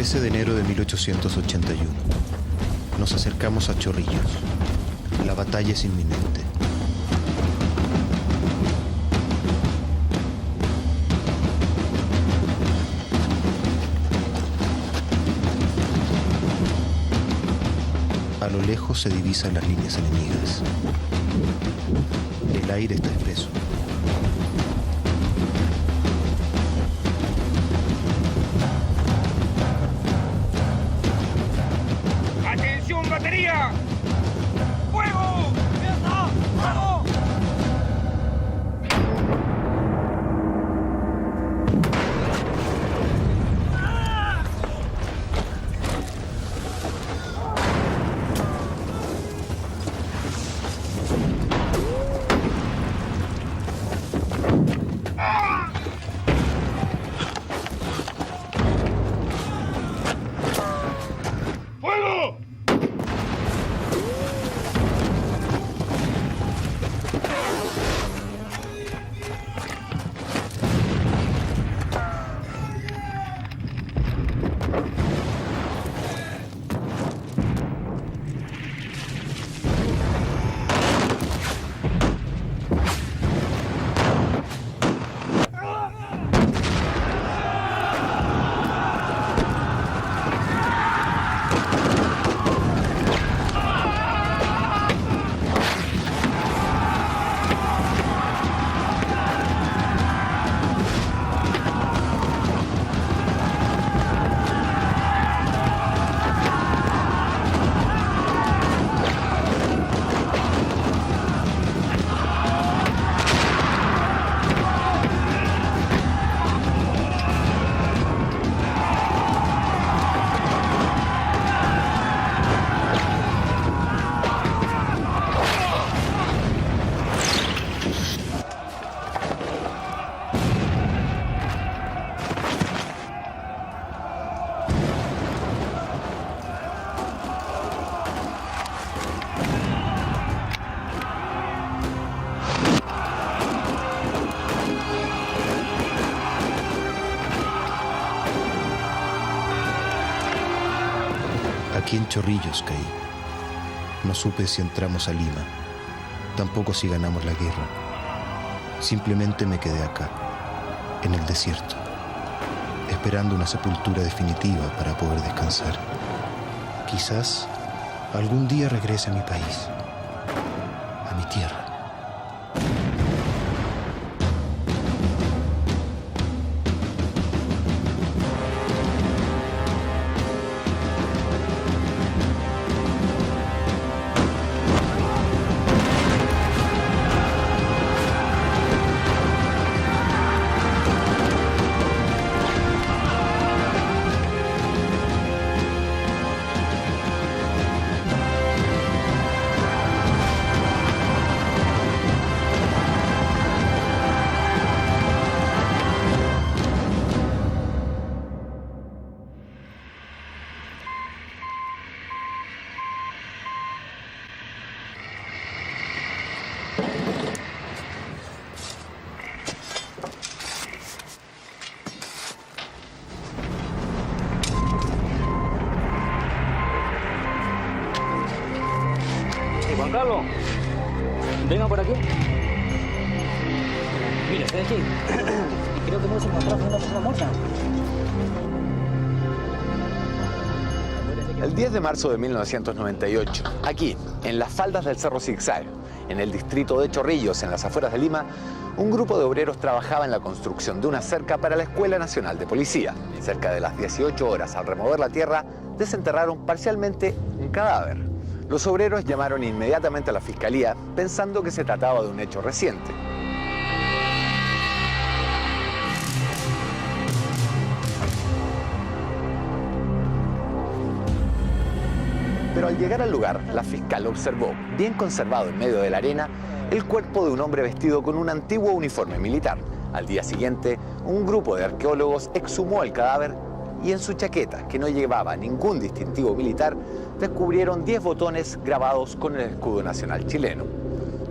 13 de enero de 1881. Nos acercamos a Chorrillos. La batalla es inminente. A lo lejos se divisan las líneas enemigas. El aire está espeso. ¡Atención, batería! ¡Fuego! ¡Fuego! Aquí en Chorrillos caí. No supe si entramos a Lima, tampoco si ganamos la guerra. Simplemente me quedé acá, en el desierto, esperando una sepultura definitiva para poder descansar. Quizás algún día regrese a mi país, a mi tierra. Juan Carlos, venga por aquí. Mira, estoy aquí. Creo que hemos encontrado una persona muerta. El 10 de marzo de 1998, aquí, en las faldas del Cerro Zigzag, en el distrito de Chorrillos, en las afueras de Lima, un grupo de obreros trabajaba en la construcción de una cerca para la Escuela Nacional de Policía. Cerca de las 18 horas, al remover la tierra, desenterraron parcialmente un cadáver. Los obreros llamaron inmediatamente a la fiscalía pensando que se trataba de un hecho reciente. Pero al llegar al lugar, la fiscal observó, bien conservado en medio de la arena, el cuerpo de un hombre vestido con un antiguo uniforme militar. Al día siguiente, un grupo de arqueólogos exhumó el cadáver y en su chaqueta, que no llevaba ningún distintivo militar, descubrieron 10 botones grabados con el escudo nacional chileno.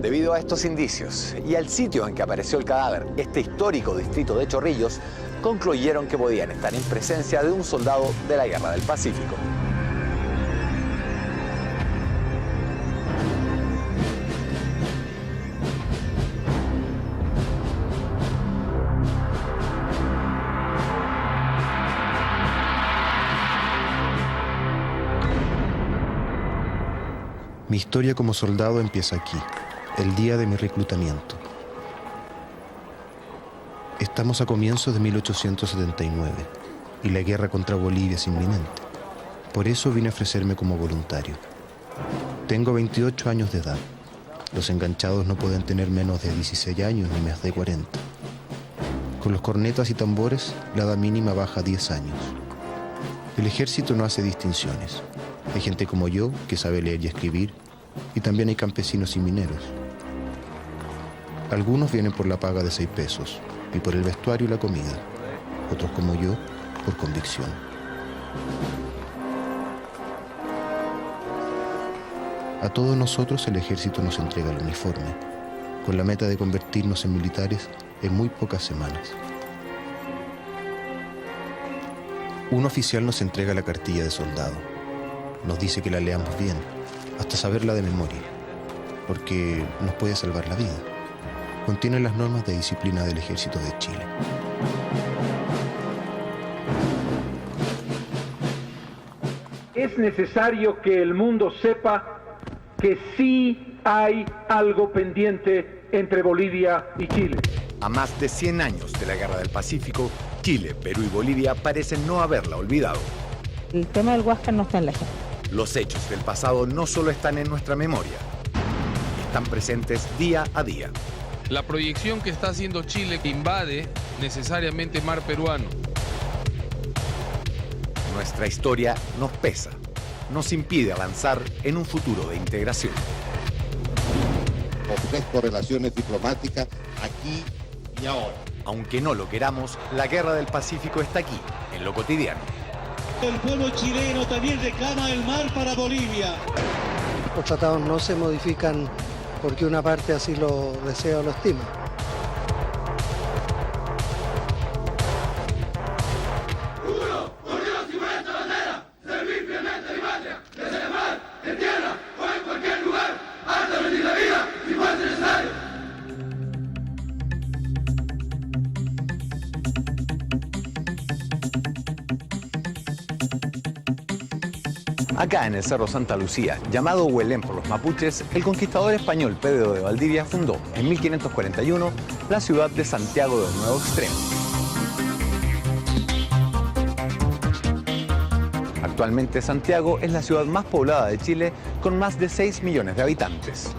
Debido a estos indicios y al sitio en que apareció el cadáver, este histórico distrito de Chorrillos, concluyeron que podían estar en presencia de un soldado de la Guerra del Pacífico. Mi historia como soldado empieza aquí, el día de mi reclutamiento. Estamos a comienzos de 1879 y la guerra contra Bolivia es inminente. Por eso vine a ofrecerme como voluntario. Tengo 28 años de edad. Los enganchados no pueden tener menos de 16 años ni más de 40. Con los cornetas y tambores, la edad mínima baja a 10 años. El ejército no hace distinciones. Hay gente como yo que sabe leer y escribir, y también hay campesinos y mineros. Algunos vienen por la paga de 6 pesos y por el vestuario y la comida. Otros como yo, por convicción. A todos nosotros el ejército nos entrega el uniforme, con la meta de convertirnos en militares en muy pocas semanas. Un oficial nos entrega la cartilla de soldado. Nos dice que la leamos bien, hasta saberla de memoria, porque nos puede salvar la vida. Contiene las normas de disciplina del Ejército de Chile. Es necesario que el mundo sepa que sí hay algo pendiente entre Bolivia y Chile. A más de 100 años de la Guerra del Pacífico, Chile, Perú y Bolivia parecen no haberla olvidado. El tema del Huáscar no está en la agenda. Los hechos del pasado no solo están en nuestra memoria, están presentes día a día. La proyección que está haciendo Chile que invade necesariamente mar peruano. Nuestra historia nos pesa, nos impide avanzar en un futuro de integración. Ofrezco relaciones diplomáticas aquí y ahora. Aunque no lo queramos, la Guerra del Pacífico está aquí, en lo cotidiano. El pueblo chileno también reclama el mar para Bolivia. Los tratados no se modifican porque una parte así lo desea o lo estima. Acá en el Cerro Santa Lucía, llamado Huelén por los mapuches, el conquistador español Pedro de Valdivia fundó en 1541 la ciudad de Santiago del Nuevo Extremo. Actualmente Santiago es la ciudad más poblada de Chile con más de 6 millones de habitantes.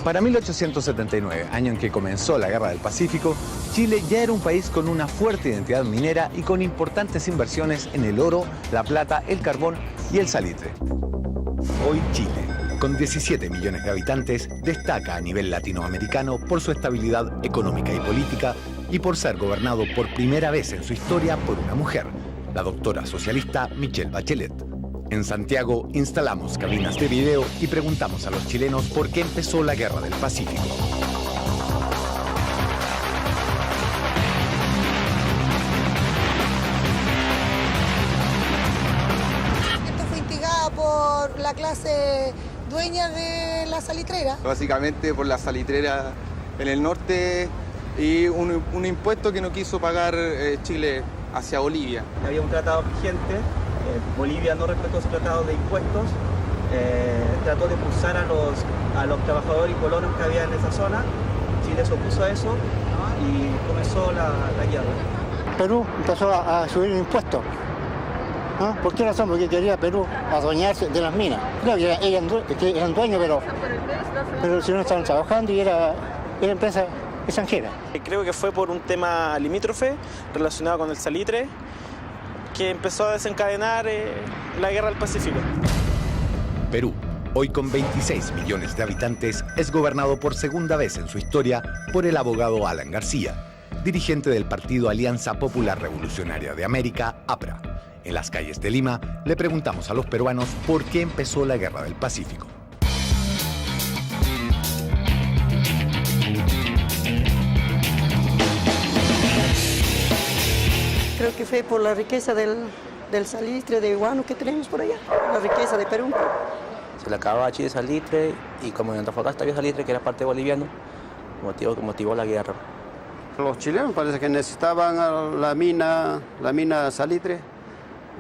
Para 1879, año en que comenzó la Guerra del Pacífico, Chile ya era un país con una fuerte identidad minera y con importantes inversiones en el oro, la plata, el carbón y el salitre. Hoy Chile, con 17 millones de habitantes, destaca a nivel latinoamericano por su estabilidad económica y política y por ser gobernado por primera vez en su historia por una mujer, la doctora socialista Michelle Bachelet. En Santiago instalamos cabinas de video y preguntamos a los chilenos por qué empezó la Guerra del Pacífico. Esto fue instigada por la clase dueña de la salitrera. Básicamente por la salitrera en el norte y un impuesto que no quiso pagar Chile hacia Bolivia. Había un tratado vigente. Bolivia no respetó ese tratado de impuestos, trató de expulsar a los trabajadores y colonos que había en esa zona. Chile se opuso a eso y comenzó la guerra. Perú empezó a subir impuestos. ¿Ah? ¿Por qué razón? Porque quería Perú adueñarse de las minas. Claro que eran dueños, pero si no estaban trabajando y era empresa extranjera. Creo que fue por un tema limítrofe relacionado con el salitre que empezó a desencadenar la Guerra del Pacífico. Perú, hoy con 26 millones de habitantes, es gobernado por segunda vez en su historia por el abogado Alan García, dirigente del partido Alianza Popular Revolucionaria de América, APRA. En las calles de Lima le preguntamos a los peruanos por qué empezó la Guerra del Pacífico. creo que fue por la riqueza del salitre de guano que tenemos por allá, la riqueza de Perú. Se le acababa a Chile salitre y como en Antofagasta había salitre que era parte boliviana, motivó la guerra. Los chilenos parece que necesitaban la mina salitre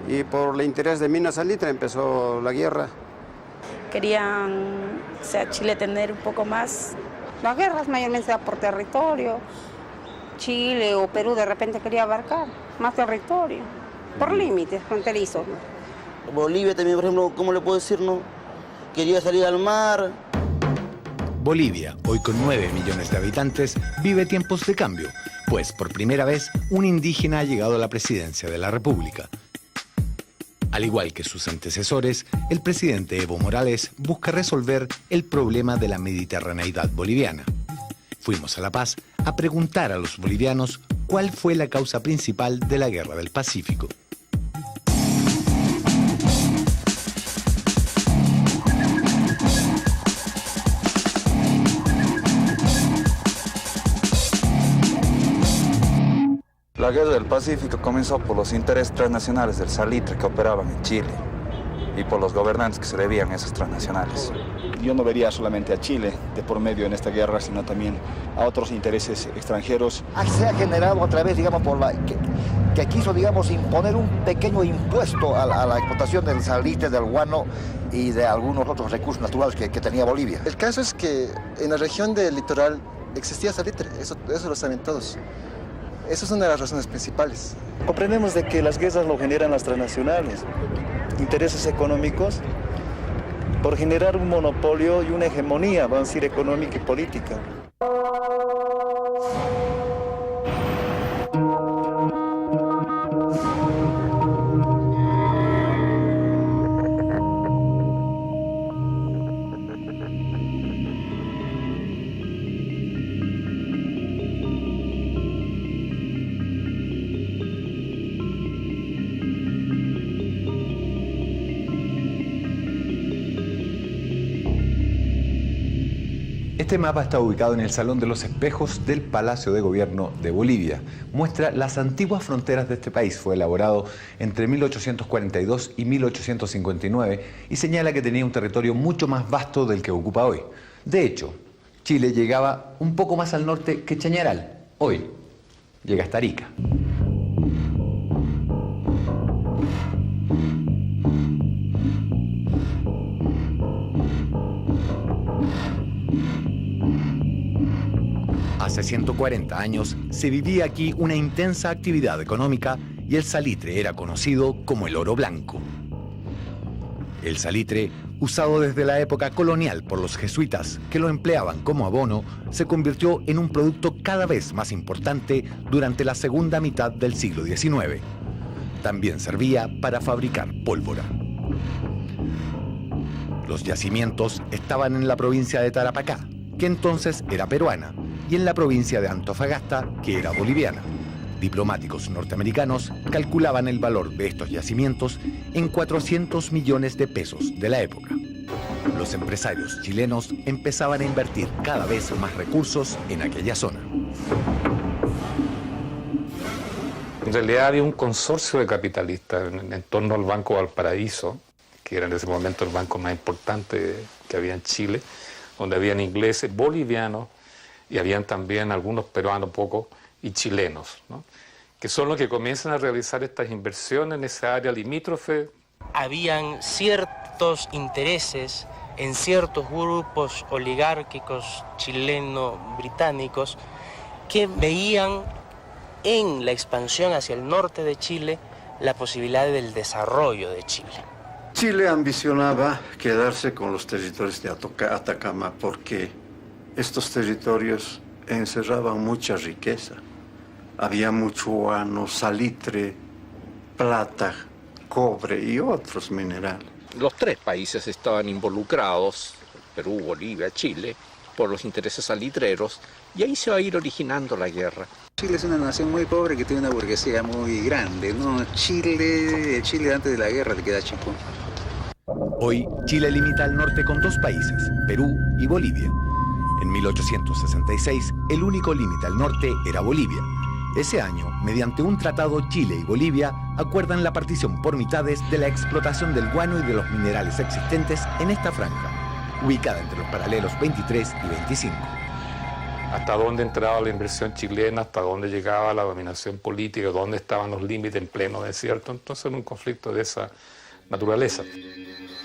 y por el interés de mina salitre empezó la guerra. Querían, Chile tener un poco más. Las guerras mayormente se da por territorio. Chile o Perú de repente quería abarcar más territorio, por límites fronterizos. Bolivia también, por ejemplo, ¿cómo le puedo decir, no? Quería salir al mar. Bolivia, hoy con 9 millones de habitantes, vive tiempos de cambio, pues por primera vez un indígena ha llegado a la presidencia de la República. Al igual que sus antecesores, el presidente Evo Morales busca resolver el problema de la mediterraneidad boliviana. Fuimos a La Paz a preguntar a los bolivianos cuál fue la causa principal de la Guerra del Pacífico. La Guerra del Pacífico comenzó por los intereses transnacionales del salitre que operaban en Chile y por los gobernantes que se debían a esos transnacionales. Yo no vería solamente a Chile de por medio en esta guerra, sino también a otros intereses extranjeros. Se ha generado a través, digamos, que quiso, digamos, imponer un pequeño impuesto a la explotación del salitre, del guano y de algunos otros recursos naturales que tenía Bolivia. El caso es que en la región del litoral existía salitre, eso lo saben todos. Esa es una de las razones principales. Comprendemos de que las guerras lo generan las transnacionales, intereses económicos, por generar un monopolio y una hegemonía, vamos a decir, económica y política. Este mapa está ubicado en el Salón de los Espejos del Palacio de Gobierno de Bolivia. Muestra las antiguas fronteras de este país. Fue elaborado entre 1842 y 1859 y señala que tenía un territorio mucho más vasto del que ocupa hoy. De hecho, Chile llegaba un poco más al norte que Chañaral. Hoy llega hasta Arica. Hace 140 años se vivía aquí una intensa actividad económica y el salitre era conocido como el oro blanco. El salitre, usado desde la época colonial por los jesuitas que lo empleaban como abono, se convirtió en un producto cada vez más importante durante la segunda mitad del siglo XIX. También servía para fabricar pólvora. Los yacimientos estaban en la provincia de Tarapacá, que entonces era peruana, y en la provincia de Antofagasta, que era boliviana. Diplomáticos norteamericanos calculaban el valor de estos yacimientos en 400 millones de pesos de la época. Los empresarios chilenos empezaban a invertir cada vez más recursos en aquella zona. En realidad había un consorcio de capitalistas en torno al Banco Valparaíso, que era en ese momento el banco más importante que había en Chile, donde habían ingleses, bolivianos, y habían también algunos peruanos pocos y chilenos, ¿no? Que son los que comienzan a realizar estas inversiones en esa área limítrofe. Habían ciertos intereses en ciertos grupos oligárquicos chileno-británicos que veían en la expansión hacia el norte de Chile la posibilidad del desarrollo de Chile. Chile ambicionaba quedarse con los territorios de Atacama porque estos territorios encerraban mucha riqueza. Había mucho guano, salitre, plata, cobre y otros minerales. Los tres países estaban involucrados, Perú, Bolivia, Chile, por los intereses salitreros, y ahí se va a ir originando la guerra. Chile es una nación muy pobre que tiene una burguesía muy grande, ¿no? Chile antes de la guerra le queda chico. Hoy, Chile limita al norte con dos países, Perú y Bolivia. En 1866, el único límite al norte era Bolivia. Ese año, mediante un tratado, Chile y Bolivia acuerdan la partición por mitades de la explotación del guano y de los minerales existentes en esta franja, ubicada entre los paralelos 23 y 25. Hasta dónde entraba la inversión chilena, hasta dónde llegaba la dominación política, dónde estaban los límites en pleno desierto. Entonces era un conflicto de esa naturaleza.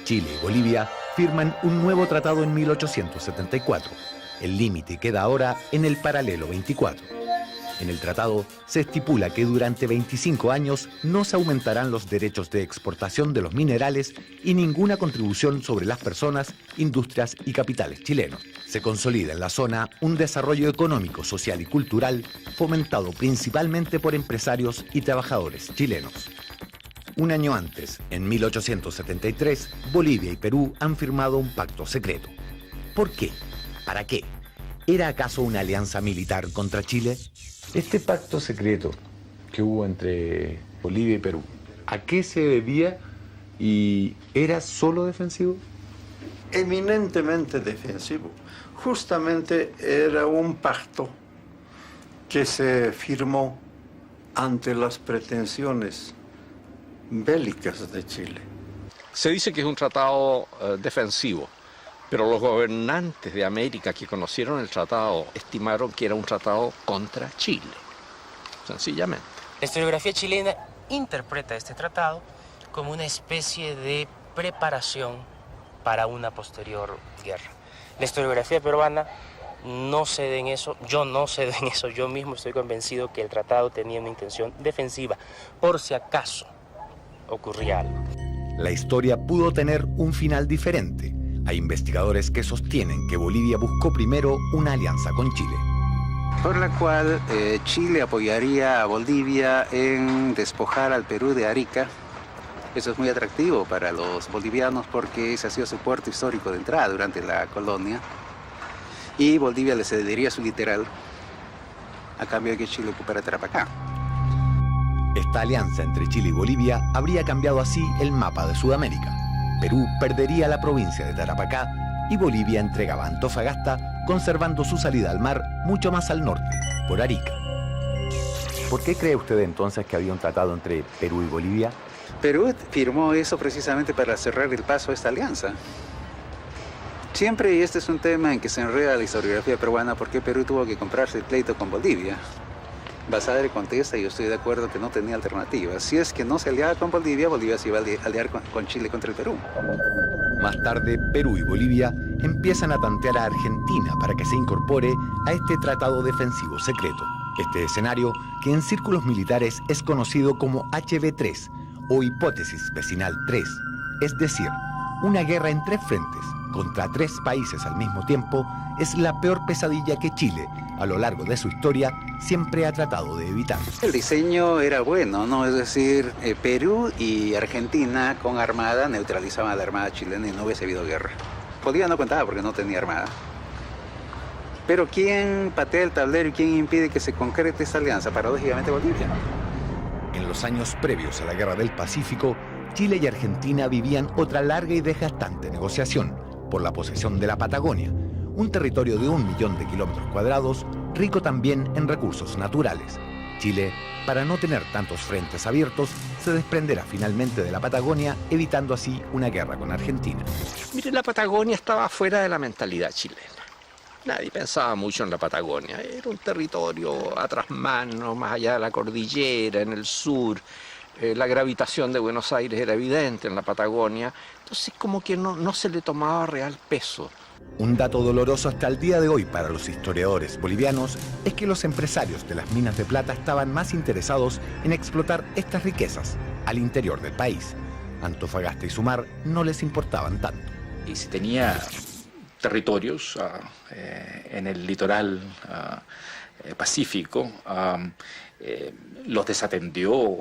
Chile y Bolivia firman un nuevo tratado en 1874. El límite queda ahora en el paralelo 24. En el tratado se estipula que durante 25 años no se aumentarán los derechos de exportación de los minerales y ninguna contribución sobre las personas, industrias y capitales chilenos. Se consolida en la zona un desarrollo económico, social y cultural fomentado principalmente por empresarios y trabajadores chilenos. Un año antes, en 1873, Bolivia y Perú han firmado un pacto secreto. ¿Por qué? ¿Para qué? ¿Era acaso una alianza militar contra Chile? Este pacto secreto que hubo entre Bolivia y Perú, ¿a qué se debía y era solo defensivo? Eminentemente defensivo. Justamente era un pacto que se firmó ante las pretensiones bélicas de Chile. Se dice que es un tratado defensivo, pero los gobernantes de América que conocieron el tratado estimaron que era un tratado contra Chile, sencillamente. La historiografía chilena interpreta este tratado como una especie de preparación para una posterior guerra. La historiografía peruana no cede en eso, yo no cedo en eso, yo mismo estoy convencido que el tratado tenía una intención defensiva, por si acaso ocurría algo. La historia pudo tener un final diferente. Hay investigadores que sostienen que Bolivia buscó primero una alianza con Chile. Por la cual Chile apoyaría a Bolivia en despojar al Perú de Arica. Eso es muy atractivo para los bolivianos porque ese ha sido su puerto histórico de entrada durante la colonia. Y Bolivia le cedería su litoral a cambio de que Chile ocupara Tarapacá. Esta alianza entre Chile y Bolivia habría cambiado así el mapa de Sudamérica. Perú perdería la provincia de Tarapacá y Bolivia entregaba Antofagasta, conservando su salida al mar mucho más al norte, por Arica. ¿Por qué cree usted entonces que había un tratado entre Perú y Bolivia? Perú firmó eso precisamente para cerrar el paso a esta alianza. Siempre, y este es un tema en que se enreda la historiografía peruana, ¿por qué Perú tuvo que comprarse el pleito con Bolivia? Basadre contesta, y yo estoy de acuerdo que no tenía alternativa. Si es que no se aliaba con Bolivia, Bolivia se iba a aliar con Chile contra el Perú. Más tarde, Perú y Bolivia empiezan a tantear a Argentina para que se incorpore a este tratado defensivo secreto. Este escenario, que en círculos militares es conocido como HB3 o hipótesis vecinal 3, es decir, una guerra en 3 frentes contra 3 países al mismo tiempo, es la peor pesadilla que Chile, a lo largo de su historia, siempre ha tratado de evitar. El diseño era bueno, ¿no? Es decir, Perú y Argentina con armada neutralizaban a la armada chilena y no hubiese habido guerra. Bolivia no contaba porque no tenía armada. Pero ¿quién patea el tablero y quién impide que se concrete esta alianza? Paradójicamente Bolivia. En los años previos a la Guerra del Pacífico, Chile y Argentina vivían otra larga y desgastante negociación por la posesión de la Patagonia, un territorio de 1 millón de kilómetros cuadrados, rico también en recursos naturales. Chile, para no tener tantos frentes abiertos, se desprenderá finalmente de la Patagonia, evitando así una guerra con Argentina. Mire, la Patagonia estaba fuera de la mentalidad chilena. Nadie pensaba mucho en la Patagonia. Era un territorio a trasmano, más allá de la cordillera, en el sur. La gravitación de Buenos Aires era evidente en la Patagonia. Entonces, como que no se le tomaba real peso. Un dato doloroso hasta el día de hoy para los historiadores bolivianos es que los empresarios de las minas de plata estaban más interesados en explotar estas riquezas al interior del país. Antofagasta y Sumar no les importaban tanto. Y se tenía territorios en el litoral pacífico, los desatendió,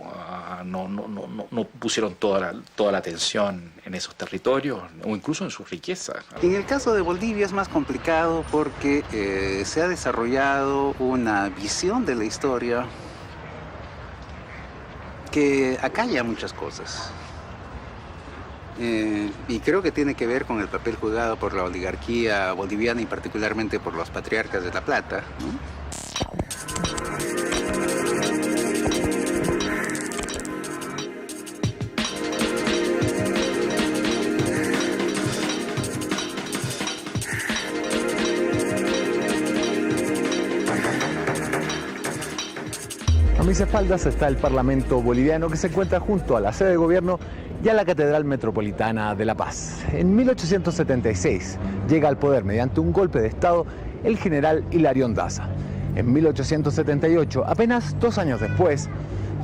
no pusieron toda la atención en esos territorios o incluso en sus riquezas. En el caso de Bolivia es más complicado porque se ha desarrollado una visión de la historia que acalla muchas cosas. Y creo que tiene que ver con el papel jugado por la oligarquía boliviana y particularmente por los patriarcas de La Plata, ¿no? A mis espaldas está el Parlamento boliviano, que se encuentra junto a la sede de gobierno y a la Catedral Metropolitana de La Paz. En 1876 llega al poder mediante un golpe de Estado el general Hilarión Daza. En 1878, apenas 2 años después,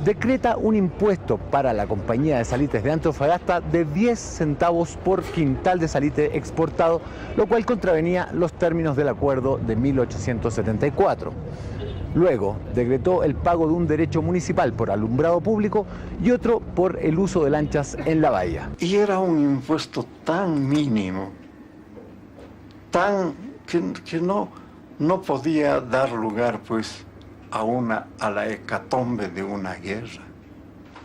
decreta un impuesto para la Compañía de Salitres de Antofagasta de 10 centavos por quintal de salitre exportado, lo cual contravenía los términos del acuerdo de 1874. Luego decretó el pago de un derecho municipal por alumbrado público y otro por el uso de lanchas en la bahía. Y era un impuesto tan mínimo, que no podía dar lugar pues a la hecatombe de una guerra.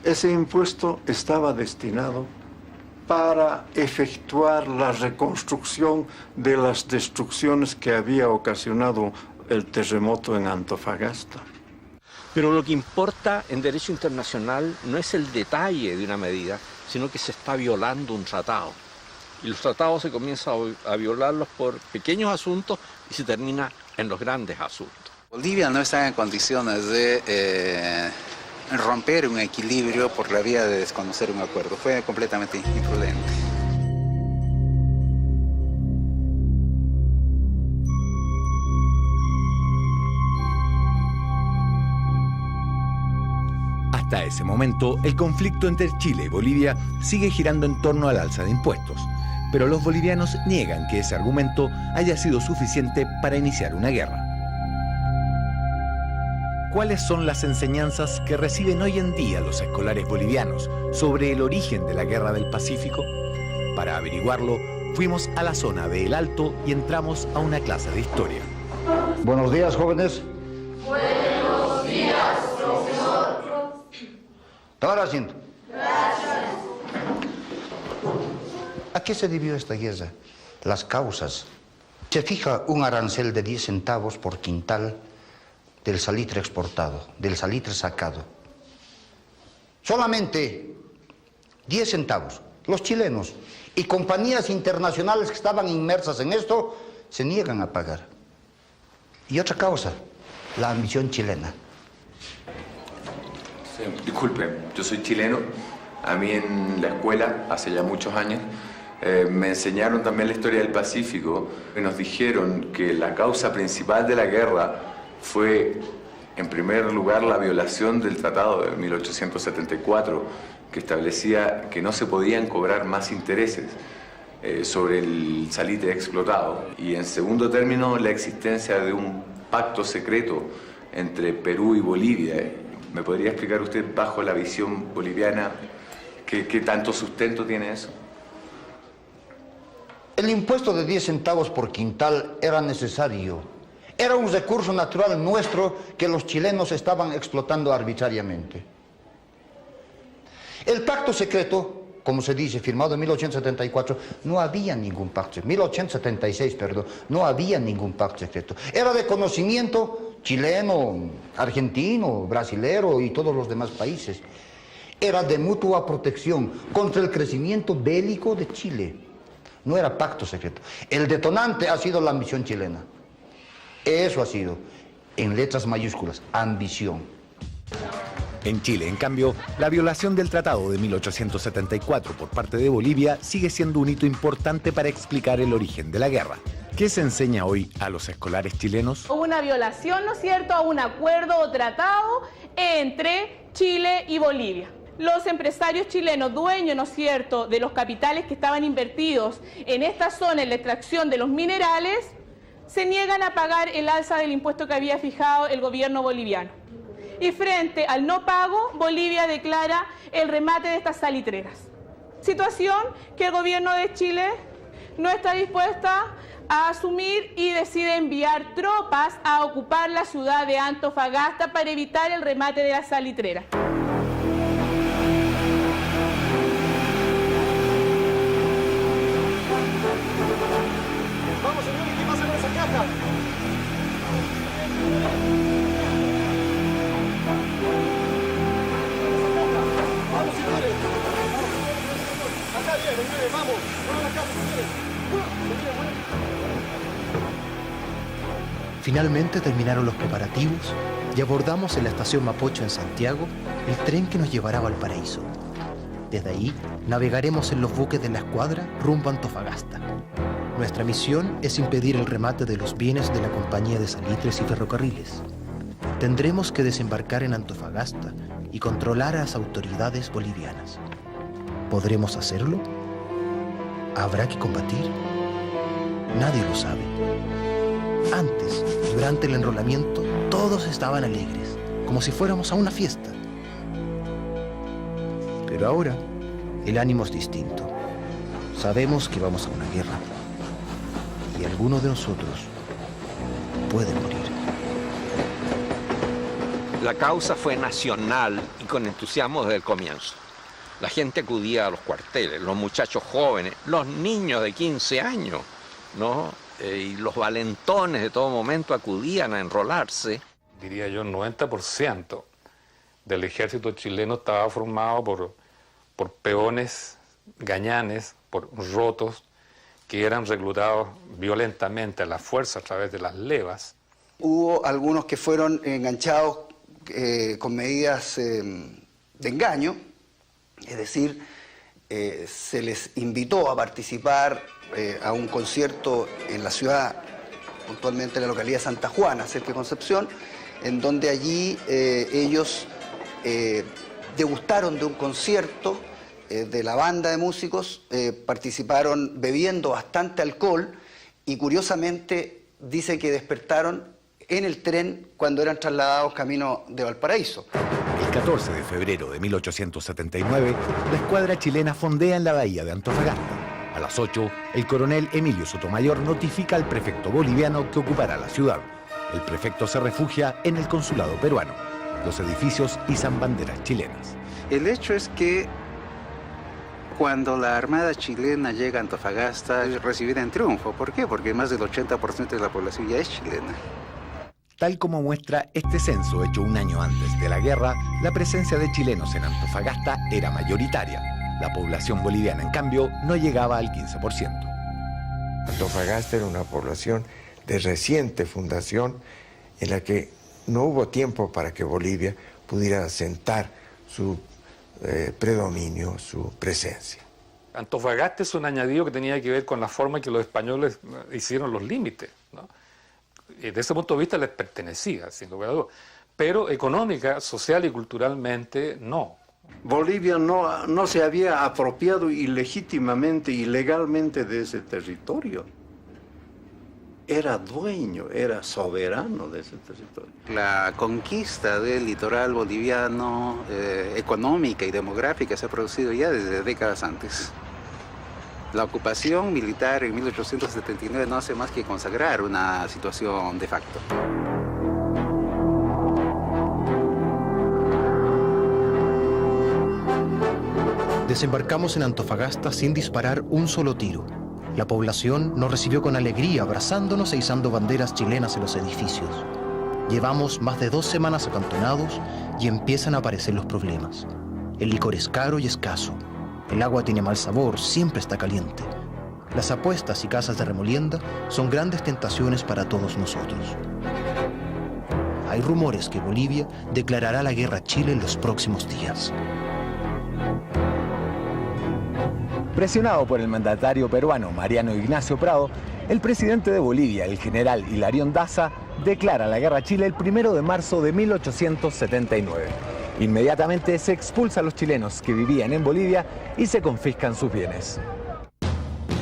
Ese impuesto estaba destinado para efectuar la reconstrucción de las destrucciones que había ocasionado el terremoto en Antofagasta. Pero lo que importa en derecho internacional no es el detalle de una medida, sino que se está violando un tratado. Y los tratados se comienzan a violarlos por pequeños asuntos y se termina en los grandes asuntos. Bolivia no está en condiciones de romper un equilibrio por la vía de desconocer un acuerdo. Fue completamente imprudente. Hasta ese momento, el conflicto entre Chile y Bolivia sigue girando en torno al alza de impuestos, pero los bolivianos niegan que ese argumento haya sido suficiente para iniciar una guerra. ¿Cuáles son las enseñanzas que reciben hoy en día los escolares bolivianos sobre el origen de la Guerra del Pacífico? Para averiguarlo, fuimos a la zona de El Alto y entramos a una clase de historia. Buenos días, jóvenes. Buenos días, profesor. Tomar asiento. Gracias. ¿A qué se debió esta guerra? Las causas. Se fija un arancel de 10 centavos por quintal del salitre exportado, del salitre sacado. Solamente 10 centavos. Los chilenos y compañías internacionales que estaban inmersas en esto se niegan a pagar. Y otra causa, la ambición chilena. Sí, disculpe, yo soy chileno. A mí en la escuela, hace ya muchos años, me enseñaron también la historia del Pacífico y nos dijeron que la causa principal de la guerra fue, en primer lugar, la violación del Tratado de 1874, que establecía que no se podían cobrar más intereses sobre el salitre explotado. Y en segundo término, la existencia de un pacto secreto entre Perú y Bolivia. ¿Me podría explicar usted, bajo la visión boliviana, qué tanto sustento tiene eso? El impuesto de 10 centavos por quintal era necesario. Era un recurso natural nuestro que los chilenos estaban explotando arbitrariamente. El pacto secreto, como se dice, firmado en 1874, no había ningún pacto, 1876, perdón, no había ningún pacto secreto. Era de conocimiento chileno, argentino, brasilero y todos los demás países. Era de mutua protección contra el crecimiento bélico de Chile. No era pacto secreto. El detonante ha sido la ambición chilena. Eso ha sido, en letras mayúsculas, ambición. En Chile, en cambio, la violación del Tratado de 1874 por parte de Bolivia sigue siendo un hito importante para explicar el origen de la guerra. ¿Qué se enseña hoy a los escolares chilenos? Hubo una violación, ¿no es cierto?, a un acuerdo o tratado entre Chile y Bolivia. Los empresarios chilenos, dueños, ¿no es cierto?, de los capitales que estaban invertidos en esta zona, en la extracción de los minerales, se niegan a pagar el alza del impuesto que había fijado el gobierno boliviano. Y frente al no pago, Bolivia declara el remate de estas salitreras. Situación que el gobierno de Chile no está dispuesta a asumir y decide enviar tropas a ocupar la ciudad de Antofagasta para evitar el remate de las salitreras. Vamos, señores, ¿qué pasa con esa caja? Vamos, señores. Acá viene, vamos. Vamos a la caja, señores. Finalmente terminaron los preparativos y abordamos en la estación Mapocho en Santiago el tren que nos llevará a Valparaíso. Desde ahí navegaremos en los buques de la escuadra rumbo a Antofagasta. Nuestra misión es impedir el remate de los bienes de la Compañía de Salitres y Ferrocarriles. Tendremos que desembarcar en Antofagasta y controlar a las autoridades bolivianas. ¿Podremos hacerlo? ¿Habrá que combatir? Nadie lo sabe. Antes, durante el enrolamiento, todos estaban alegres, como si fuéramos a una fiesta. Pero ahora, el ánimo es distinto. Sabemos que vamos a una guerra. Y alguno de nosotros puede morir. La causa fue nacional y con entusiasmo desde el comienzo. La gente acudía a los cuarteles, los muchachos jóvenes, los niños de 15 años, ¿no? Y los valentones de todo momento acudían a enrolarse. Diría yo, el 90% del ejército chileno estaba formado por peones, gañanes, por rotos, que eran reclutados violentamente a la fuerza a través de las levas. Hubo algunos que fueron enganchados con medidas de engaño, es decir, se les invitó a participar a un concierto en la ciudad, puntualmente en la localidad de Santa Juana, cerca de Concepción, en donde allí ellos degustaron de un concierto de la banda de músicos, participaron bebiendo bastante alcohol y curiosamente dice que despertaron en el tren cuando eran trasladados camino de Valparaíso. El 14 de febrero de 1879, la escuadra chilena fondea en la bahía de Antofagasta. A las 8, el coronel Emilio Sotomayor notifica al prefecto boliviano que ocupará la ciudad. El prefecto se refugia en el consulado peruano. Los edificios izan banderas chilenas. El hecho es que cuando la Armada chilena llega a Antofagasta es recibida en triunfo. ¿Por qué? Porque más del 80% de la población ya es chilena. Tal como muestra este censo hecho un año antes de la guerra, la presencia de chilenos en Antofagasta era mayoritaria. La población boliviana, en cambio, no llegaba al 15%. Antofagasta era una población de reciente fundación en la que no hubo tiempo para que Bolivia pudiera asentar su predominio, su presencia. Antofagasta es un añadido que tenía que ver con la forma en que los españoles hicieron los límites, ¿no? Desde ese punto de vista les pertenecía, sin lugar a dudas, pero económica, social y culturalmente no. Bolivia no se había apropiado ilegítimamente, ilegalmente de ese territorio. Era dueño, era soberano de ese territorio. La conquista del litoral boliviano, económica y demográfica, se ha producido ya desde décadas antes. La ocupación militar en 1879 no hace más que consagrar una situación de facto. Desembarcamos en Antofagasta sin disparar un solo tiro. La población nos recibió con alegría, abrazándonos e izando banderas chilenas en los edificios. Llevamos más de 2 semanas acantonados y empiezan a aparecer los problemas. El licor es caro y escaso. El agua tiene mal sabor, siempre está caliente. Las apuestas y casas de remolienda son grandes tentaciones para todos nosotros. Hay rumores que Bolivia declarará la guerra a Chile en los próximos días. Presionado por el mandatario peruano Mariano Ignacio Prado, el presidente de Bolivia, el general Hilarión Daza, declara la guerra a Chile el 1 de marzo de 1879. Inmediatamente se expulsa a los chilenos que vivían en Bolivia y se confiscan sus bienes.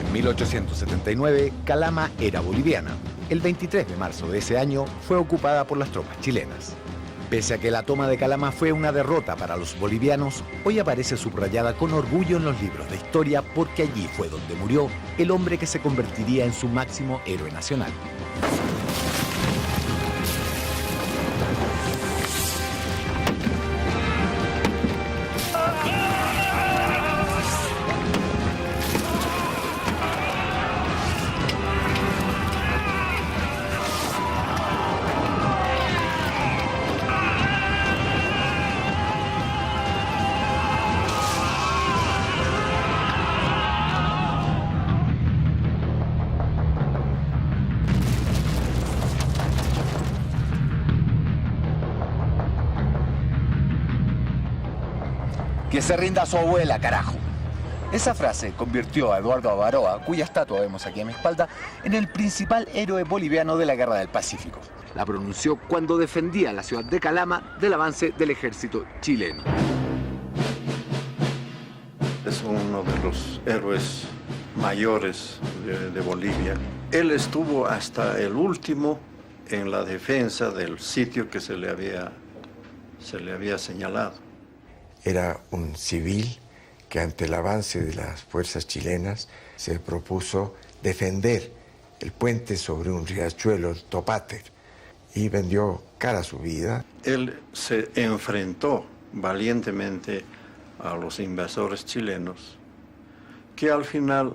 En 1879, Calama era boliviana. El 23 de marzo de ese año fue ocupada por las tropas chilenas. Pese a que la toma de Calama fue una derrota para los bolivianos, hoy aparece subrayada con orgullo en los libros de historia porque allí fue donde murió el hombre que se convertiría en su máximo héroe nacional. Que se rinda a su abuela, carajo. Esa frase convirtió a Eduardo Avaroa, cuya estatua vemos aquí a mi espalda, en el principal héroe boliviano de la Guerra del Pacífico. La pronunció cuando defendía la ciudad de Calama del avance del ejército chileno. Es uno de los héroes mayores de Bolivia. Él estuvo hasta el último en la defensa del sitio que se le había señalado. Era un civil que ante el avance de las fuerzas chilenas se propuso defender el puente sobre un riachuelo, el Topáter, y vendió cara a su vida. Él se enfrentó valientemente a los invasores chilenos, que al final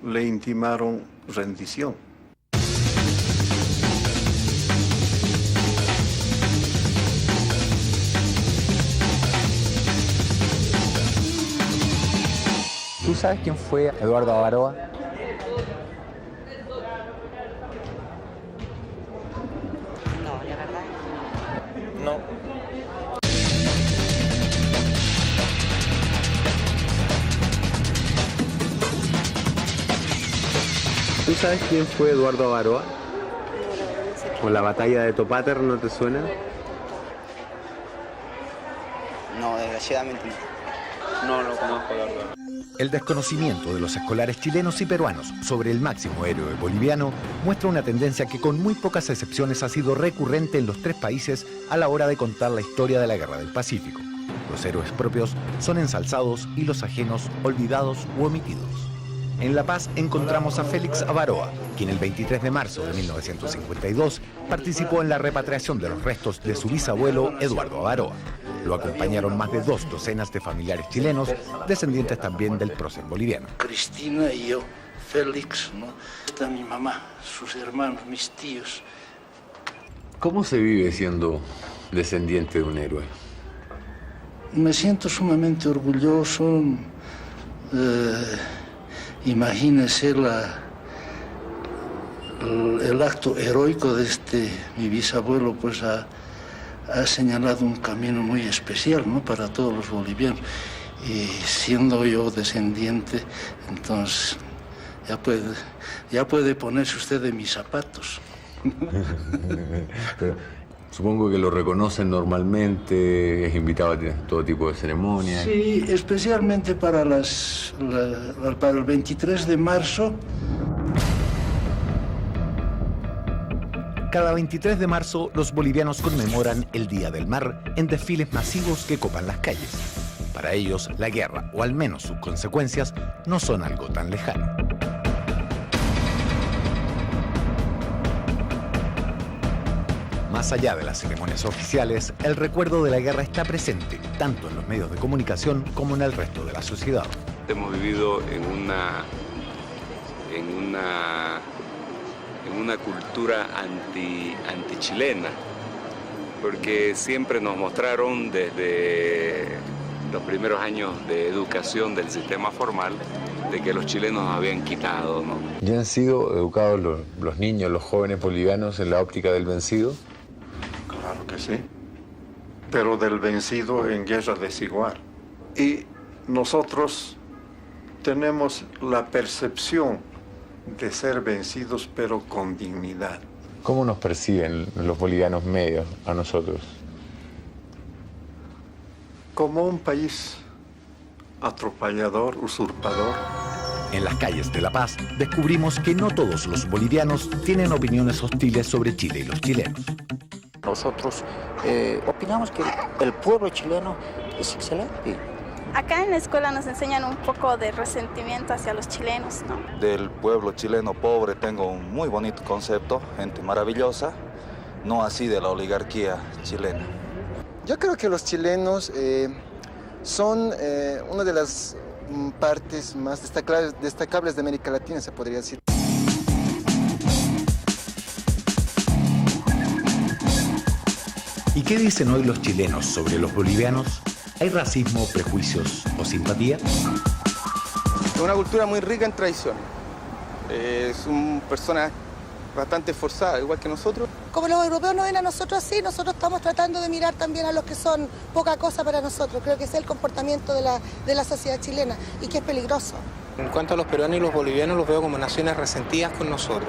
le intimaron rendición. ¿Tú sabes quién fue Eduardo Avaroa? No, la verdad. No. ¿Tú sabes quién fue Eduardo Avaroa? ¿O la batalla de Topáter no te suena? No, desgraciadamente no. No lo conozco, la verdad. El desconocimiento de los escolares chilenos y peruanos sobre el máximo héroe boliviano muestra una tendencia que con muy pocas excepciones ha sido recurrente en los tres países a la hora de contar la historia de la Guerra del Pacífico. Los héroes propios son ensalzados y los ajenos olvidados u omitidos. En La Paz encontramos a Félix Avaroa, quien el 23 de marzo de 1952 participó en la repatriación de los restos de su bisabuelo Eduardo Avaroa. Lo acompañaron más de 2 docenas de familiares chilenos, descendientes también del prócer boliviano. Cristina y yo, Félix, ¿no? Está mi mamá, sus hermanos, mis tíos. ¿Cómo se vive siendo descendiente de un héroe? Me siento sumamente orgulloso. Imagínese el acto heroico de mi bisabuelo, pues ha señalado un camino muy especial, ¿no?, para todos los bolivianos. Y siendo yo descendiente, entonces ya puede ponerse usted de mis zapatos. Pero supongo que lo reconocen normalmente, es invitado a todo tipo de ceremonias. Sí, especialmente para el 23 de marzo. Cada 23 de marzo, los bolivianos conmemoran el Día del Mar en desfiles masivos que copan las calles. Para ellos, la guerra, o al menos sus consecuencias, no son algo tan lejano. Más allá de las ceremonias oficiales, el recuerdo de la guerra está presente, tanto en los medios de comunicación como en el resto de la sociedad. Hemos vivido en una cultura antichilena, porque siempre nos mostraron desde los primeros años de educación del sistema formal de que los chilenos nos habían quitado, ¿no? ¿Ya han sido educados los niños, los jóvenes bolivianos en la óptica del vencido? Claro que sí, pero del vencido en guerra desigual. Y nosotros tenemos la percepción de ser vencidos, pero con dignidad. ¿Cómo nos perciben los bolivianos medios a nosotros? Como un país atropellador, usurpador. En las calles de La Paz descubrimos que no todos los bolivianos tienen opiniones hostiles sobre Chile y los chilenos. Nosotros opinamos que el pueblo chileno es excelente. Acá en la escuela nos enseñan un poco de resentimiento hacia los chilenos, ¿no? Del pueblo chileno pobre tengo un muy bonito concepto, gente maravillosa, no así de la oligarquía chilena. Yo creo que los chilenos son una de las partes más destacables de América Latina, se podría decir. ¿Y qué dicen hoy los chilenos sobre los bolivianos? ¿Hay racismo, prejuicios o simpatía? Es una cultura muy rica en tradiciones. Son personas bastante esforzada, igual que nosotros. Como los europeos nos ven a nosotros así, nosotros estamos tratando de mirar también a los que son poca cosa para nosotros. Creo que ese es el comportamiento de la sociedad chilena y que es peligroso. En cuanto a los peruanos y los bolivianos, los veo como naciones resentidas con nosotros.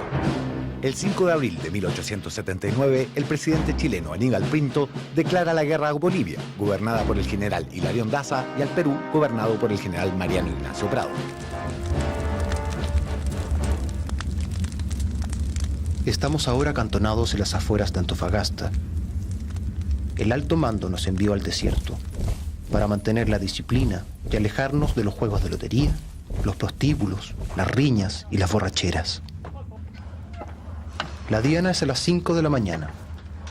El 5 de abril de 1879, el presidente chileno Aníbal Pinto declara la guerra a Bolivia, gobernada por el general Hilarión Daza, y al Perú, gobernado por el general Mariano Ignacio Prado. Estamos ahora acantonados en las afueras de Antofagasta. El alto mando nos envió al desierto para mantener la disciplina y alejarnos de los juegos de lotería, los prostíbulos, las riñas y las borracheras. La diana es a las 5 de la mañana.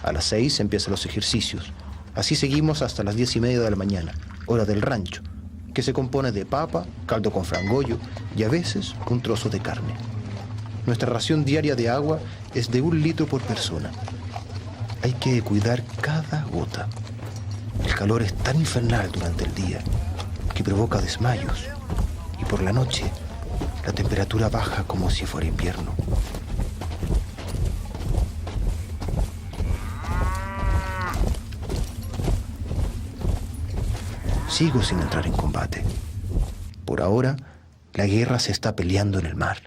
A las 6 empiezan los ejercicios. Así seguimos hasta las 10:30 de la mañana, hora del rancho, que se compone de papa, caldo con frangollo y a veces un trozo de carne. Nuestra ración diaria de agua es de 1 litro por persona. Hay que cuidar cada gota. El calor es tan infernal durante el día que provoca desmayos y por la noche la temperatura baja como si fuera invierno. Sigo sin entrar en combate. Por ahora, la guerra se está peleando en el mar.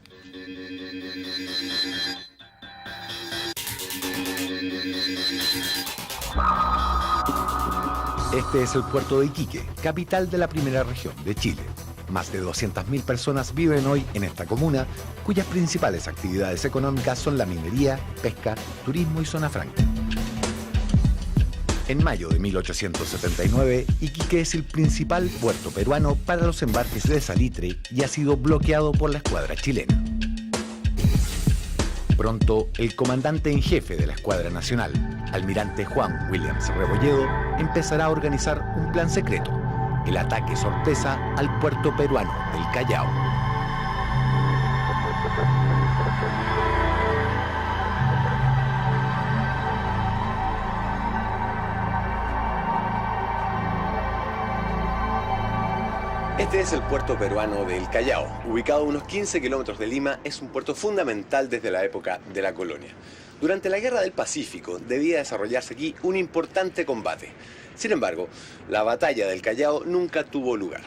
Este es el puerto de Iquique, capital de la primera región de Chile. Más de 200.000 personas viven hoy en esta comuna, cuyas principales actividades económicas son la minería, pesca, turismo y zona franca. En mayo de 1879, Iquique es el principal puerto peruano para los embarques de salitre y ha sido bloqueado por la escuadra chilena. Pronto, el comandante en jefe de la escuadra nacional, almirante Juan Williams Rebolledo, empezará a organizar un plan secreto, el ataque sorpresa al puerto peruano del Callao. Este es el puerto peruano del Callao. Ubicado a unos 15 kilómetros de Lima, es un puerto fundamental desde la época de la colonia. Durante la Guerra del Pacífico debía desarrollarse aquí un importante combate. Sin embargo, la batalla del Callao nunca tuvo lugar.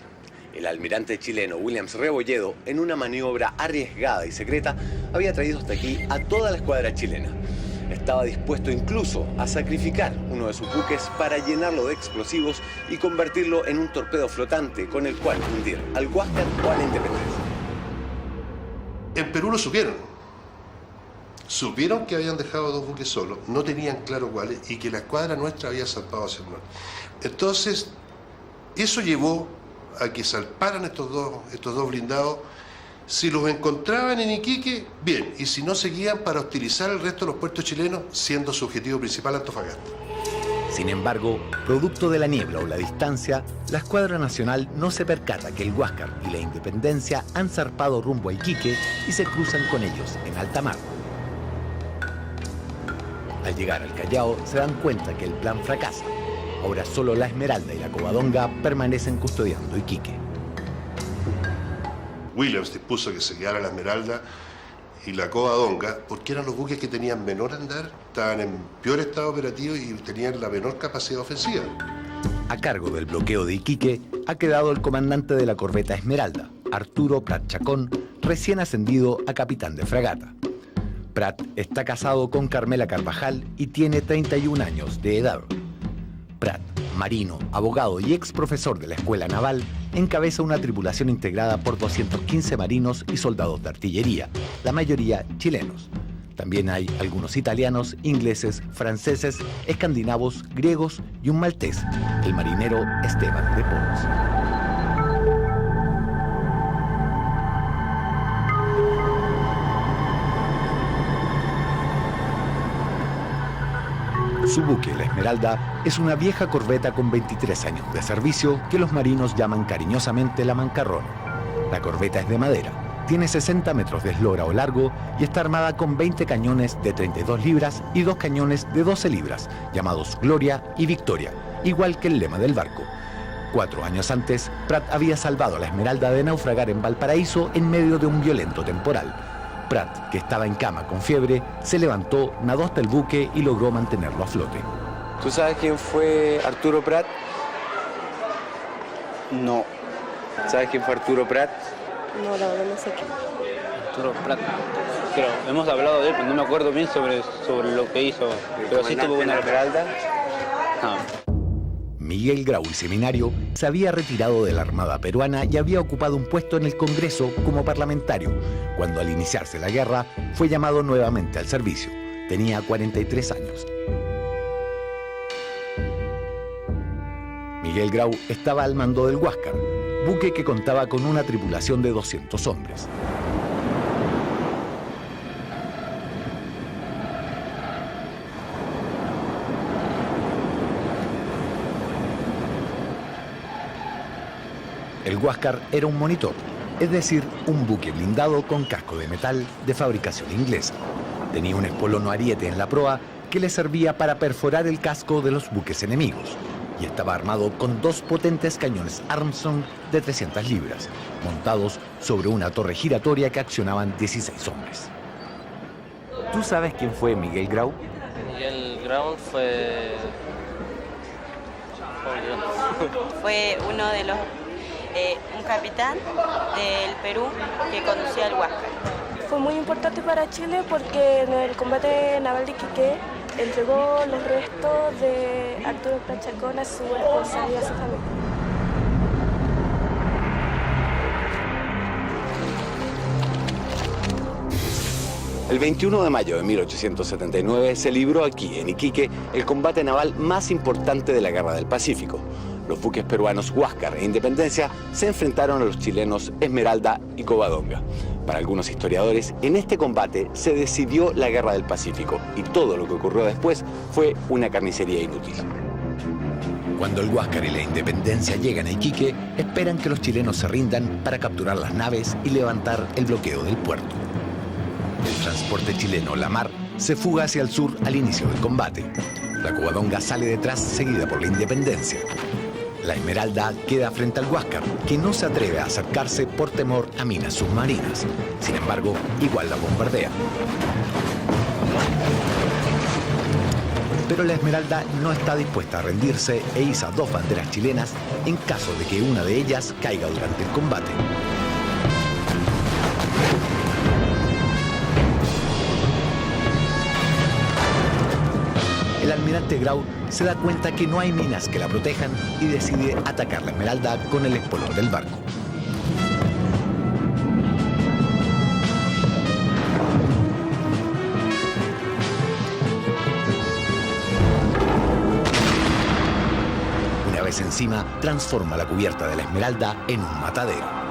El almirante chileno Williams Rebolledo, en una maniobra arriesgada y secreta, había traído hasta aquí a toda la escuadra chilena. Estaba dispuesto incluso a sacrificar uno de sus buques para llenarlo de explosivos y convertirlo en un torpedo flotante con el cual hundir al Huáscar o a la Independencia. En Perú lo supieron. Supieron que habían dejado 2 buques solos, no tenían claro cuáles, y que la escuadra nuestra había salpado hacia el norte. Entonces, eso llevó a que salparan estos dos blindados. Si los encontraban en Iquique, bien, y si no, seguían para hostilizar el resto de los puertos chilenos, siendo su objetivo principal Antofagasta. Sin embargo, producto de la niebla o la distancia, la escuadra nacional no se percata que el Huáscar y la Independencia han zarpado rumbo a Iquique y se cruzan con ellos en alta mar. Al llegar al Callao, se dan cuenta que el plan fracasa. Ahora solo la Esmeralda y la Covadonga permanecen custodiando Iquique. Williams dispuso que se quedara la Esmeralda y la Covadonga porque eran los buques que tenían menor andar, estaban en peor estado operativo y tenían la menor capacidad ofensiva. A cargo del bloqueo de Iquique ha quedado el comandante de la corbeta Esmeralda, Arturo Prat Chacón, recién ascendido a capitán de fragata. Prat está casado con Carmela Carvajal y tiene 31 años de edad. Prat, marino, abogado y ex profesor de la Escuela Naval, encabeza una tripulación integrada por 215 marinos y soldados de artillería, la mayoría chilenos. También hay algunos italianos, ingleses, franceses, escandinavos, griegos y un maltés, el marinero Esteban de Pons. Su buque, la Esmeralda, es una vieja corbeta con 23 años de servicio que los marinos llaman cariñosamente la Mancarrón. La corbeta es de madera, tiene 60 metros de eslora o largo y está armada con 20 cañones de 32 libras y 2 cañones de 12 libras, llamados Gloria y Victoria, igual que el lema del barco. 4 años antes, Prat había salvado a la Esmeralda de naufragar en Valparaíso en medio de un violento temporal. Pratt, que estaba en cama con fiebre, se levantó, nadó hasta el buque y logró mantenerlo a flote. ¿Tú sabes quién fue Arturo Prat? No. ¿Sabes quién fue Arturo Prat? No, la verdad no sé qué. Arturo Prat. Pero hemos hablado de él, pero no me acuerdo bien sobre lo que hizo. Pero sí tuvo una Esmeralda. Miguel Grau y Seminario se había retirado de la Armada peruana y había ocupado un puesto en el Congreso como parlamentario, cuando al iniciarse la guerra fue llamado nuevamente al servicio. Tenía 43 años. Miguel Grau estaba al mando del Huáscar, buque que contaba con una tripulación de 200 hombres. El Huáscar era un monitor, es decir, un buque blindado con casco de metal de fabricación inglesa. Tenía un espolono ariete en la proa que le servía para perforar el casco de los buques enemigos y estaba armado con 2 potentes cañones Armstrong de 300 libras, montados sobre una torre giratoria que accionaban 16 hombres. ¿Tú sabes quién fue Miguel Grau? Miguel Grau fue uno de los un capitán del Perú que conducía el Huáscar. Fue muy importante para Chile porque en el combate naval de Iquique entregó los restos de Arturo Prat Chacón a su esposa y a su familia. El 21 de mayo de 1879 se libró aquí, en Iquique, el combate naval más importante de la Guerra del Pacífico. Los buques peruanos Huáscar e Independencia se enfrentaron a los chilenos Esmeralda y Covadonga. Para algunos historiadores, en este combate se decidió la Guerra del Pacífico y todo lo que ocurrió después fue una carnicería inútil. Cuando el Huáscar y la Independencia llegan a Iquique, esperan que los chilenos se rindan para capturar las naves y levantar el bloqueo del puerto. El transporte chileno La Mar se fuga hacia el sur al inicio del combate. La Covadonga sale detrás, seguida por la Independencia. La Esmeralda queda frente al Huáscar, que no se atreve a acercarse por temor a minas submarinas. Sin embargo, igual la bombardea. Pero la Esmeralda no está dispuesta a rendirse e iza 2 banderas chilenas en caso de que una de ellas caiga durante el combate. El almirante Grau se da cuenta que no hay minas que la protejan y decide atacar la Esmeralda con el espolón del barco. Una vez encima, transforma la cubierta de la Esmeralda en un matadero.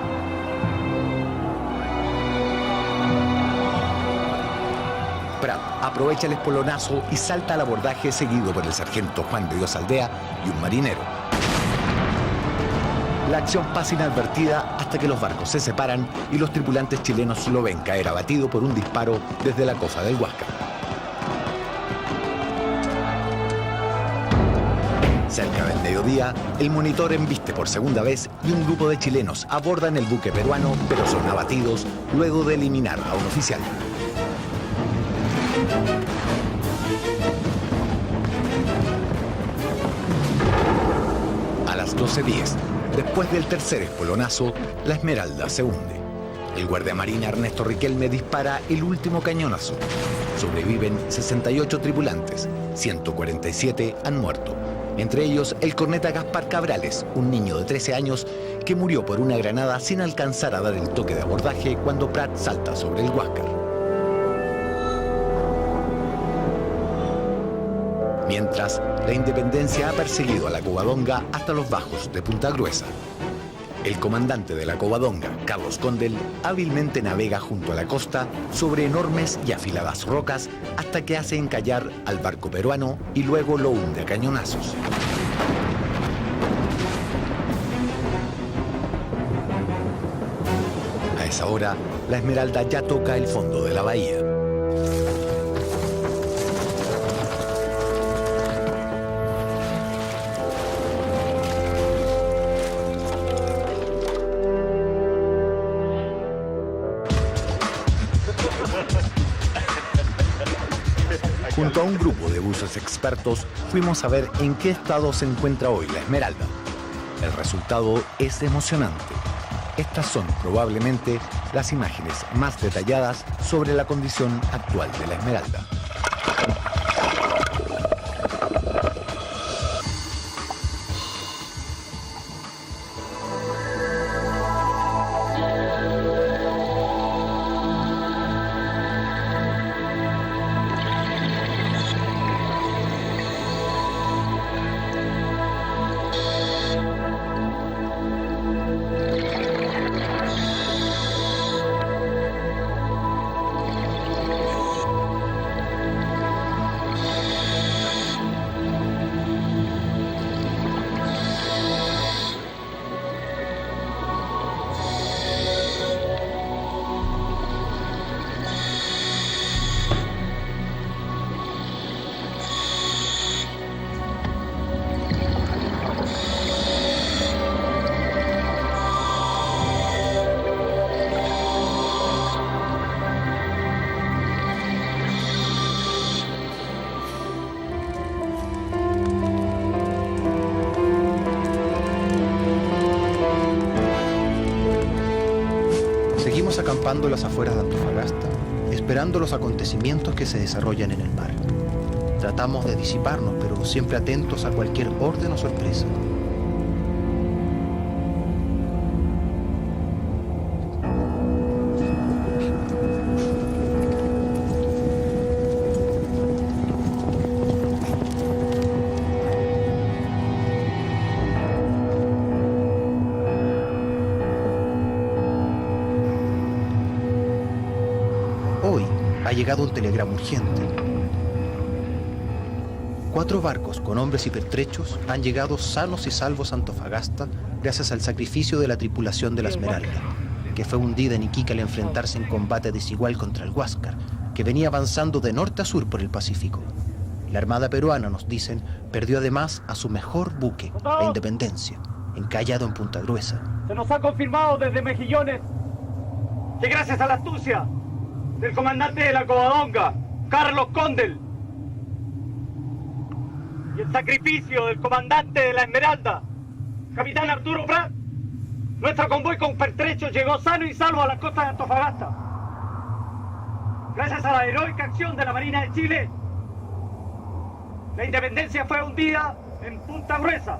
Prat aprovecha el espolonazo y salta al abordaje seguido por el sargento Juan de Dios Aldea y un marinero. La acción pasa inadvertida hasta que los barcos se separan y los tripulantes chilenos lo ven caer abatido por un disparo desde la cofa del Huáscar. Cerca del mediodía, el monitor embiste por segunda vez y un grupo de chilenos abordan el buque peruano, pero son abatidos luego de eliminar a un oficial. A las 12:10, después del tercer espolonazo, la Esmeralda se hunde. El guardiamarina Ernesto Riquelme dispara el último cañonazo. Sobreviven 68 tripulantes, 147 han muerto. Entre ellos, el corneta Gaspar Cabrales, un niño de 13 años que murió por una granada sin alcanzar a dar el toque de abordaje cuando Prat salta sobre el Huáscar. Mientras, la Independencia ha perseguido a la Covadonga hasta los bajos de Punta Gruesa. El comandante de la Covadonga, Carlos Condel, hábilmente navega junto a la costa sobre enormes y afiladas rocas hasta que hace encallar al barco peruano y luego lo hunde a cañonazos. A esa hora, la Esmeralda ya toca el fondo de la bahía. Junto a un grupo de buzos expertos, fuimos a ver en qué estado se encuentra hoy la Esmeralda. El resultado es emocionante. Estas son probablemente las imágenes más detalladas sobre la condición actual de la Esmeralda. Seguimos acampando en las afueras de Antofagasta, esperando los acontecimientos que se desarrollan en el mar. Tratamos de disiparnos, pero siempre atentos a cualquier orden o sorpresa. Hoy ha llegado un telegrama urgente. 4 barcos con hombres y pertrechos han llegado sanos y salvos a Antofagasta gracias al sacrificio de la tripulación de la Esmeralda, que fue hundida en Iquique al enfrentarse en combate desigual contra el Huáscar, que venía avanzando de norte a sur por el Pacífico. La Armada peruana, nos dicen, perdió además a su mejor buque, la Independencia, encallado en Punta Gruesa. Se nos ha confirmado desde Mejillones que gracias a la astucia del comandante de la Covadonga, Carlos Condel, y el sacrificio del comandante de la Esmeralda, capitán Arturo Prat, nuestro convoy con pertrechos llegó sano y salvo a la costa de Antofagasta. Gracias a la heroica acción de la Marina de Chile, la Independencia fue hundida en Punta Gruesa,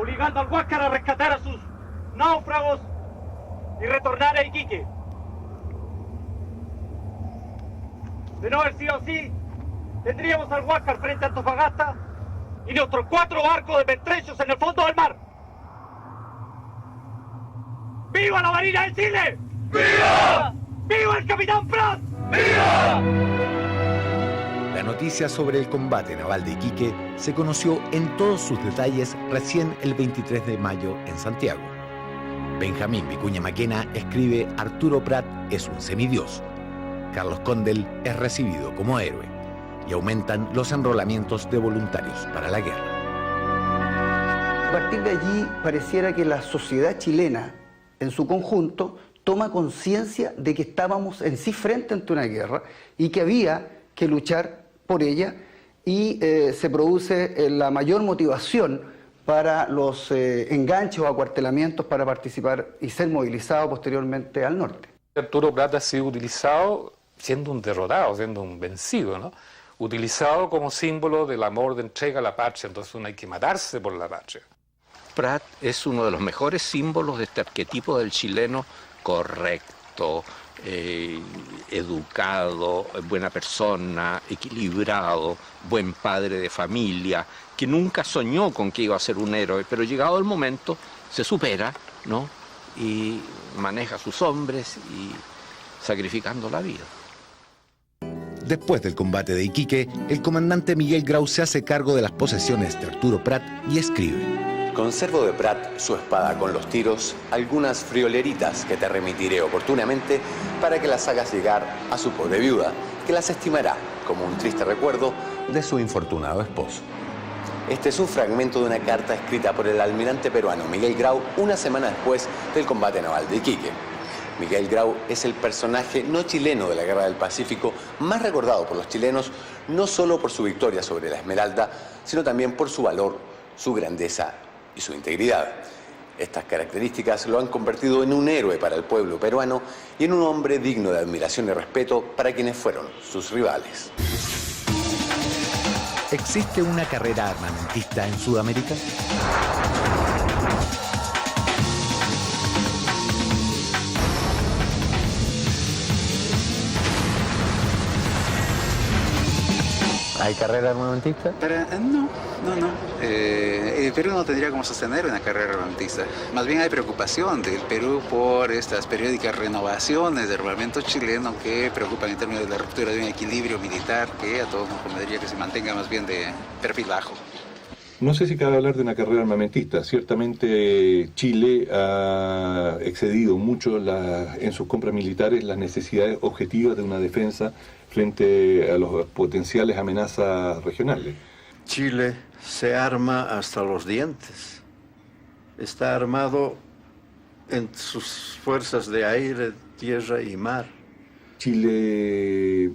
obligando al Huáscar a rescatar a sus náufragos y retornar a Iquique. De no haber sido así, tendríamos al Huáscar frente a Antofagasta y nuestros 4 barcos de pertrechos en el fondo del mar. ¡Viva la Marina de Chile! ¡Viva! ¡Viva el capitán Prat! ¡Viva! La noticia sobre el combate naval de Iquique se conoció en todos sus detalles recién el 23 de mayo en Santiago. Benjamín Vicuña Maquena escribe: Arturo Prat es un semidios. Carlos Condel es recibido como héroe y aumentan los enrolamientos de voluntarios para la guerra. A partir de allí pareciera que la sociedad chilena en su conjunto toma conciencia de que estábamos en sí frente ante una guerra y que había que luchar por ella, y se produce la mayor motivación para los enganches o acuartelamientos para participar y ser movilizado posteriormente al norte. Arturo Prat ha sido utilizado siendo un derrotado, siendo un vencido, ¿no? Utilizado como símbolo del amor de entrega a la patria, entonces uno hay que matarse por la patria. Prat es uno de los mejores símbolos de este arquetipo del chileno correcto, educado, buena persona, equilibrado, buen padre de familia, que nunca soñó con que iba a ser un héroe, pero llegado el momento se supera, ¿no? Y maneja a sus hombres y sacrificando la vida. Después del combate de Iquique, el comandante Miguel Grau se hace cargo de las posesiones de Arturo Prat y escribe: Conservo de Prat su espada con los tiros, algunas frioleritas que te remitiré oportunamente para que las hagas llegar a su pobre viuda, que las estimará como un triste recuerdo de su infortunado esposo. Este es un fragmento de una carta escrita por el almirante peruano Miguel Grau una semana después del combate naval de Iquique. Miguel Grau es el personaje no chileno de la Guerra del Pacífico más recordado por los chilenos, no solo por su victoria sobre la Esmeralda, sino también por su valor, su grandeza y su integridad. Estas características lo han convertido en un héroe para el pueblo peruano y en un hombre digno de admiración y respeto para quienes fueron sus rivales. ¿Existe una carrera armamentista en Sudamérica? ¿Hay carrera armamentista? No. El Perú no tendría como sostener una carrera armamentista. Más bien hay preocupación del Perú por estas periódicas renovaciones de armamento chileno que preocupan en términos de la ruptura de un equilibrio militar que a todos nos convendría que se mantenga más bien de perfil bajo. No sé si cabe hablar de una carrera armamentista. Ciertamente Chile ha excedido mucho en sus compras militares las necesidades objetivas de una defensa frente a las potenciales amenazas regionales. Chile se arma hasta los dientes. Está armado en sus fuerzas de aire, tierra y mar. Chile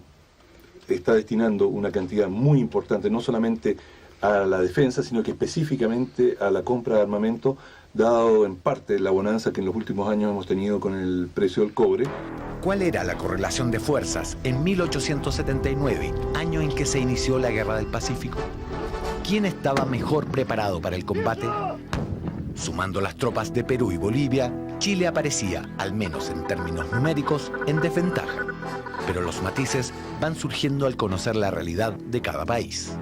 está destinando una cantidad muy importante, no solamente a la defensa, sino que específicamente a la compra de armamento, dado en parte la bonanza que en los últimos años hemos tenido con el precio del cobre. ¿Cuál era la correlación de fuerzas en 1879, año en que se inició la Guerra del Pacífico? ¿Quién estaba mejor preparado para el combate? Sumando las tropas de Perú y Bolivia, Chile aparecía, al menos en términos numéricos, en desventaja. Pero los matices van surgiendo al conocer la realidad de cada país.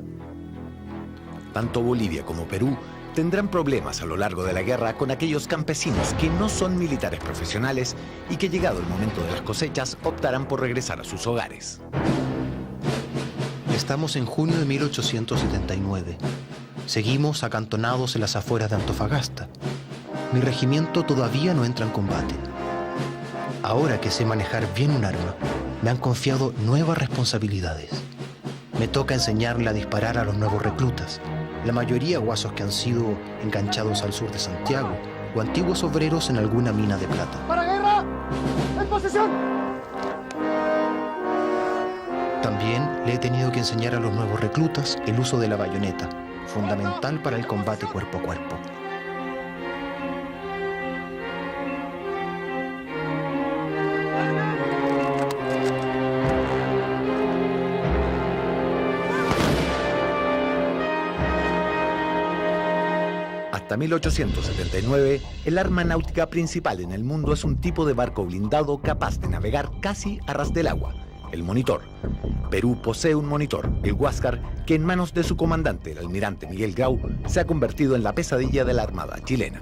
Tanto Bolivia como Perú tendrán problemas a lo largo de la guerra con aquellos campesinos que no son militares profesionales y que, llegado el momento de las cosechas, optarán por regresar a sus hogares. Estamos en junio de 1879. Seguimos acantonados en las afueras de Antofagasta. Mi regimiento todavía no entra en combate. Ahora que sé manejar bien un arma, me han confiado nuevas responsabilidades. Me toca enseñarle a disparar a los nuevos reclutas, la mayoría guasos que han sido enganchados al sur de Santiago o antiguos obreros en alguna mina de plata. ¡Para guerra! ¡En posición! También le he tenido que enseñar a los nuevos reclutas el uso de la bayoneta, fundamental para el combate cuerpo a cuerpo. Hasta 1879, el arma náutica principal en el mundo es un tipo de barco blindado capaz de navegar casi a ras del agua, el monitor. Perú posee un monitor, el Huáscar, que en manos de su comandante, el almirante Miguel Grau, se ha convertido en la pesadilla de la Armada chilena.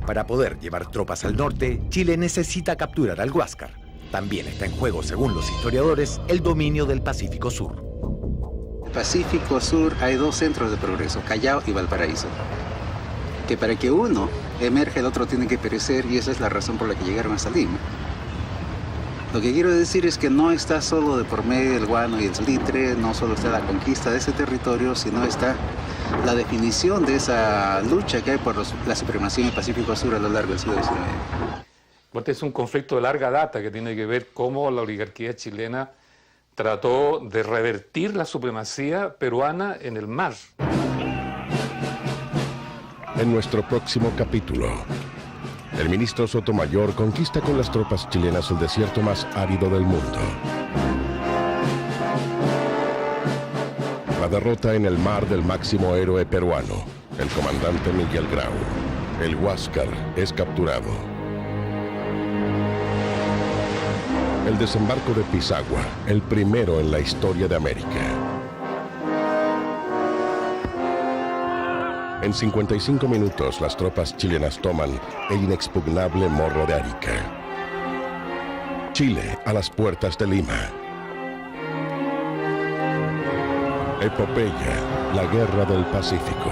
Para poder llevar tropas al norte, Chile necesita capturar al Huáscar. También está en juego, según los historiadores, el dominio del Pacífico Sur. En el Pacífico Sur hay dos centros de progreso, Callao y Valparaíso. Que para que uno emerge, el otro tiene que perecer, y esa es la razón por la que llegaron hasta Lima. Lo que quiero decir es que no está solo de por medio el guano y el salitre, no solo está la conquista de ese territorio, sino está la definición de esa lucha que hay por la supremacía en el Pacífico Sur a lo largo del siglo XIX. Este es un conflicto de larga data que tiene que ver cómo la oligarquía chilena trató de revertir la supremacía peruana en el mar. En nuestro próximo capítulo, el ministro Sotomayor conquista con las tropas chilenas el desierto más árido del mundo. La derrota en el mar del máximo héroe peruano, el comandante Miguel Grau. El Huáscar es capturado. El desembarco de Pisagua, el primero en la historia de América. En 55 minutos, las tropas chilenas toman el inexpugnable Morro de Arica. Chile a las puertas de Lima. Epopeya, la Guerra del Pacífico.